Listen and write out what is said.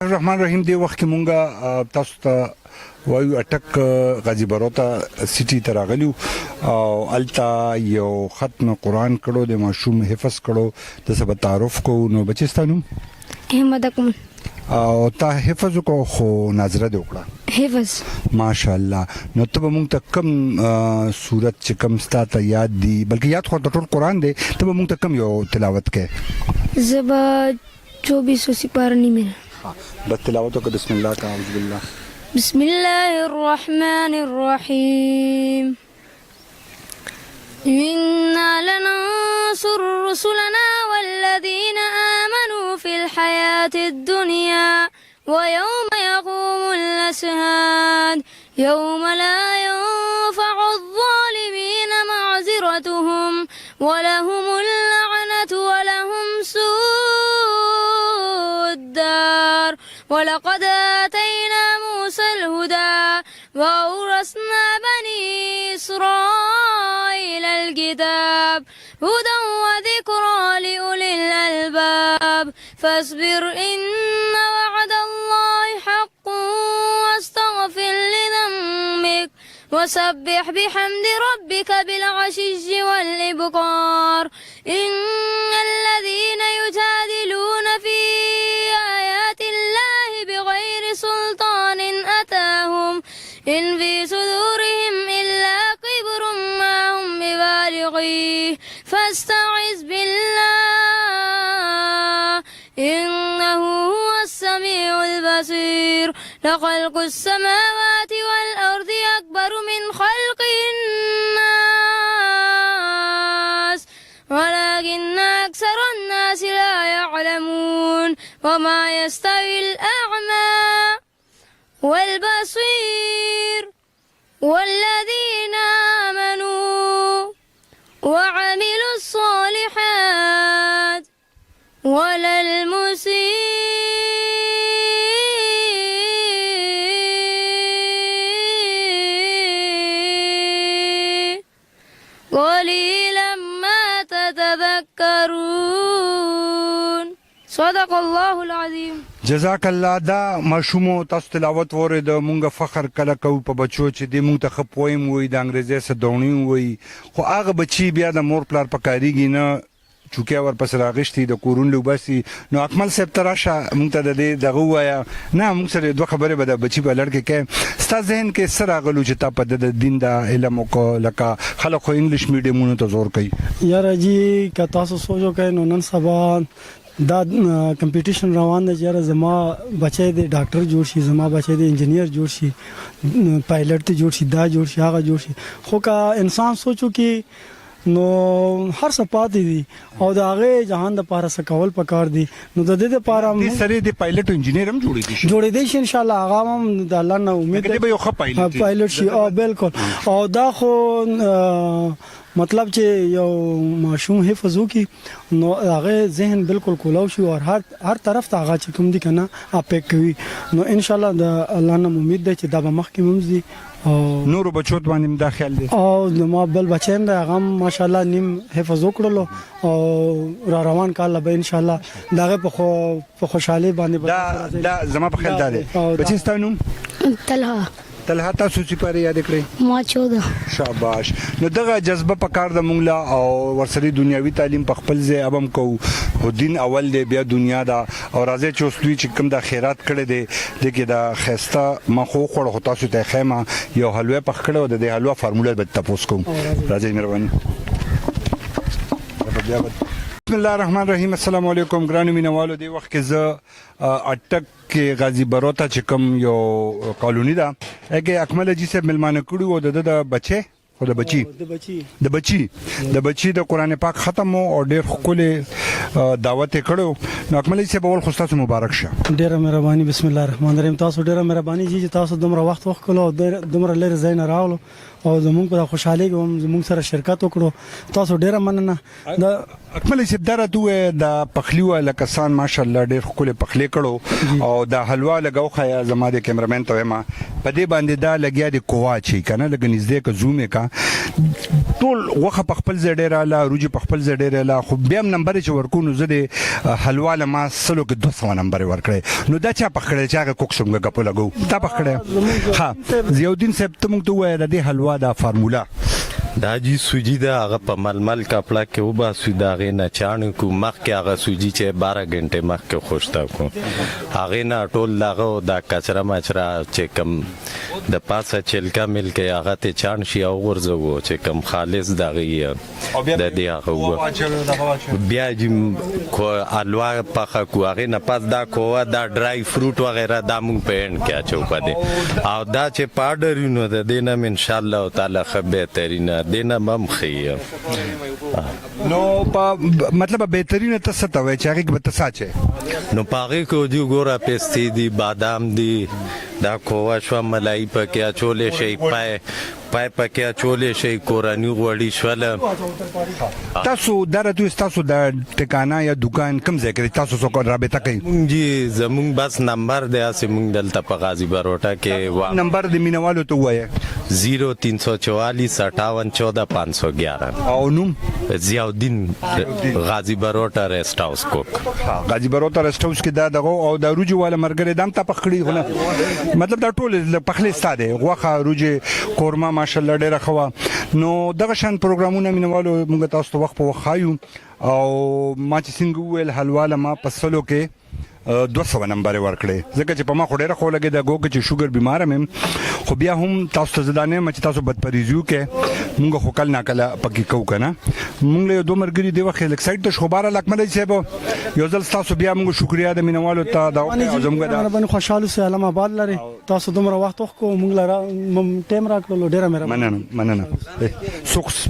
الرحمن الرحیم. دی وخت کې مونږه تاسو ته وایو اټک غازی بروته سیټي ته راغلیو او هلته یو ختم قرآن کړو د ماشوم حفظ کړو د څه به تعارف کوو. نو بچې ستا نوم؟ احمد اکمل. او تا حفظ وکړو خو ناظره دې وکړه؟ حفظ. ماشاءالله. نو ته به مونږ ته کم صورت چې کم ستا ته یاد دي، بلکې یاد خو د ټول قرآن دی، ته به مونږ ته کم یو تلاوت کوې؟ زه به 24 سپاره نیمه. بس تلاوت وکړه. بسم الله اعوذ بالله. بسم الله الرحمن الرحيم. إنا لننصر رسلنا والذين آمنوا في الحياة الدنيا ويوم يقوم الأشهاد يوم لا ينفع الظالمين معذرتهم ولهم اللعنة ولهم سوء الدار. ولقد آتينا موسى الهدى وأورثنا بني إسرائيل الكتاب هدى وذكرى لأولي الألباب. فاصبر إن وعد الله حق واستغفر لذنبك وسبح بحمد ربك بالعشي والإبكار. إن الذين يجادلون في آيات الله بغير سلطان أتاهم إن في صدورهم إلا كبر ما هم ببالغيه فاستعذ بالله إنه هو السميع البصير. لخلق السماوات والأرض أكبر من خلق الناس ولكن أكثر الناس لا يعلمون. وما يستوي الأعمى والبصير والذين آمنوا وعملوا الصالحات ولا المسيء قليلا ما تتذكرون. صدق الله العظیم. جزاک الله. دا ماشومو تاسو تلاوت وره د مونږه فخر کله کوو په بچو چې د مونږ ته خپویم وي د انګریزي سره دونی وي، خو هغه بچي بیا د مور پلار پکاريږي نه چونکه ورپسې راغشتي د کورون لوباسي. نو اکمل صاحب ته راشه مونږ ته د دې دغه ووایه. نه مونږ سره دوه خبرې به د بچي په لړ کې کوې. ستا ذهن کې څه راغلو چې تا په د دین د علم وکړو؟ لکه خلک خو انګلیش میډیمونو ته زور کوي. یاره جی که تاسو سوچو کوئ نو نن سبا دا کمپټیشن روان دی چې یاره زما بچی دی ډاکټر جوړ شي، زما بچی دی انجینیر جوړ شي، پایلټ ته جوړ شي، دا جوړ شي، هغه جوړ شي. خو که انسان سوچو کې نو هر څه پاتې دي او د هغې جهان دپاره څه کول پکار دي. نو د دې دپاره دې سره د پایلټ او انجینیر هم جوړېدی شي انشاءالله. هغه هم د الله نه امید دی به یو ښه پایلټ شي. او بالکل. او دا خو مطلب چې یو ماشوم حفظ وکړي نو هغه ذهن بالکل کولاو شي او هر طرف ته هغه چې کوم دي که نه اپیک کوي. نو انشاءالله د الله نه امید دی چې دا به مخکې ممځي. او نورو بچو ته باندې دا خیال دی؟ او ما بل بچی هم دی هغه هم ماشاءالله نیم حفظ وکړلو او را روان کال به انشاءالله د هغې په خوشحالۍ باندې دا زما په خیال دا دی. بچی ستا نوم؟ طلحه. طلحه تاسو چې پاره یاد کړئ؟ ما 14. شاباش. نو دغه جذبه پکار د مونږ لا او ورسره دنیوي تعلیم په خپل ځای ابم کو هو دین اول دی بیا دنیا دا او راځي چې اوسوي چې کوم د خیرات کړي دی دغه د خسته مخو خور هو تاسو ته خیمه یو حلوه پخ کړو د دې حلوه فارموله به تاسو کوم. راځي مهرباني. بسم الله الرحمن الرحیم. السلام علیکم ګرانو مینوالو. دی وخت کې زه اټک کې غازی بروته چې کوم یو کالونی ده هغه اکمل جی صاحب ملمانه کړو او د بچي خو د بچي د قرآن پاک ختم او ډېر ښکلی دعوت یې کړو. نو اکمل جی صاحب اول خو ستاسو مبارک شه. ډېره مهرباني. بسم الله الرحمن الرحیم. تاسو ډېره مهرباني جی چې تاسو دومره وخت وکړو او دومره لرې ځای نه راغلو او زمونږ په خوشحالۍ کې هم زمونږ سره شرکت وکړو. تاسو ډېره مننه. اکمل صاحب دا راته د پخلی والا کسان ماشاءالله ډېر ښکلی پخلی کړو او د حلوا لګو خیا زما د کیمرمن ته وایم په دې باندې دا لګیا د کووا چې کنه لګ نږدې که زوم کا ټول وخه په خپل ځای ډېره اعلی روجي په خپل ځای ډېره اعلی خو بیا هم نمبر چې ورکو نو زه د حلوا له ما سلو کې 200 نمبر ورکړی نو دا چا پخ کړی چې هغه کوک څنګه غپو لګو تا پخ کړی ها ضیاءالدین صاحب ته موږ ته وایي د دې حلوا دا فارمولا دا جی سوجي دا هغه په ململ کپړه کې وباسو د هغې نه چاڼ کو مخکې هغه سوجي چې 12 غنټې مخکې خوشته کو هغې نه ټول دغه دا کچره مچره چې کوم د پاسه چلکه ملکې هغه ته چاڼ شي او غورځوو چې کوم خالص دغه د دې هغه بیا جی حلوا پخه کو هغې نه پاس دا کوه دا ډرای فروټ وغیره دا مونږ په اینډ کې اچو په دې او دا چې پاډر نو د دې نه انشاءالله تعالی ښه بهترینه دینا مم خیه نو په مطلب بهترینه ته څه ته وایي چې هغې کې به ته څه اچې نو په هغې کې دي ګوره پستې دي بادام دي دا کوه شوه ملایي پکې اچولی شئ پای پکې اچولی شئ کورني غوړي شوله تاسو دا راته ستاسو د ټکانه یا دکان کوم ځای کې تاسو څوک رابطه کوي مونږ جی زمونږ بس نمبر دی هسې مونږ دلته په غازي بروټه کې نمبر د مینوالو ته ووایه 0344 58 14 511 او نوم ضیاءالدین غازي بروټه ریسټ هاوس کوک غازي بروټه ریسټ هاوس کې دا دغه او د روجي والا مرګره دام ته پخړی خو مطلب دا ټول پخلې ستاده غوخه روجي قورمه ماشاءالله ډیره خوا نو دغه شان پروګرامونه مینوالو موږ تاسو ته وخت په وخت خایو او ما چې څنګه ویل حلوا ما پسلو کې 200 نمبر ورکړي ځکه چې په ما خو ډیره خو لګي دا ګوګه چې شوګر بیمار مم خو بیا هم تاسو ته زدانه مچ تاسو بدپریزیو کې مونږ خو کل ناکله پکې کو کنه مونږ له دوه مرګري دی وخت اکسایټ ته خبره لکمل صاحب یو ځل تاسو بیا مونږ شکریا د مینوالو ته دا زموږ دا باندې خوشاله سه علم آباد لري تاسو دومره وخت وخت کو مونږ لاره ټیم راکړلو ډیره مهرباني مننه سوکس